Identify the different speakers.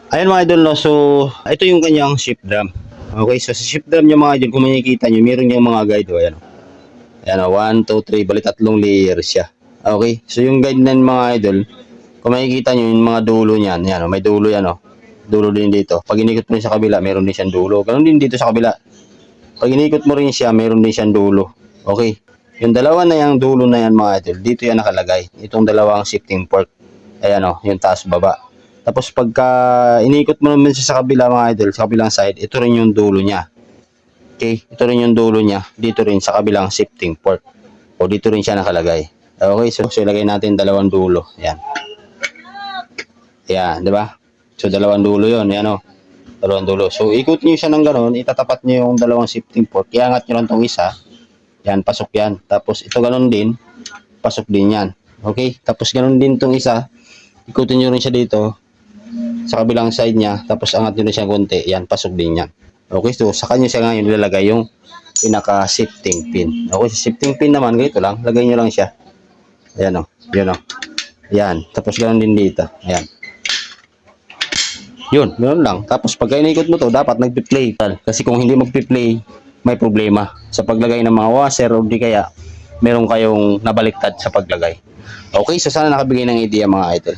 Speaker 1: Ayan mga idol, no? So, ito yung kanyang shift drum. Okay, so sa shift drum niya mga idol, kung makikita nyo, meron niyang mga guide. O, ayan, o. Ayan, o, 1, 2, 3, bali tatlong layers siya. Okay, so yung guide na mga idol, kung makikita nyo, yung mga dulo niyan, yan, o, may dulo yan, o. Dulo din dito. Pag inikot mo rin sa kabila, meron din siyang dulo. Ganun din dito sa kabila. Pag inikot mo rin siya, meron din siyang dulo. Okay, yung dalawa na yung dulo na yan mga idol, dito yan nakalagay. Itong dalawang shifting fork. Ayan, o, yung taas baba. Tapos pagka inikot mo naman siya sa kabila mga idol, sa kabilang side, ito rin yung dulo niya. Okay, ito rin yung dulo niya. Dito rin sa kabilang shifting port. O dito rin siya nakalagay. Okay, so ilagay natin dalawang dulo. Yan. Yan, di ba? So dalawang dulo yon, yan o. Dalawang dulo. So ikutin niyo siya ng ganoon, itatapat niyo yung dalawang shifting port. Iangat niyo lang tong isa. Yan, pasok yan. Tapos ito ganoon din, pasok din yan. Okay, tapos ganoon din tong isa. Ikutin niyo rin siya dito sa kabilang side niya, tapos angat nyo na siya konti, yan, pasok din yan. Okay, so sa kanya siya ngayon ilalagay yung pinaka-shifting pin. Okay, sa shifting pin naman, ganito lang, lagay nyo lang siya. Ayan o, yun o. Yan, tapos ganoon din dito. Ayan. Yun, ganoon lang. Tapos pagka inikot mo to, dapat nagpi-play. Kasi kung hindi magpi-play, may problema sa paglagay ng mga washer o di kaya meron kayong nabaliktad sa paglagay. Okay, so sana nakabigay ng idea mga idol.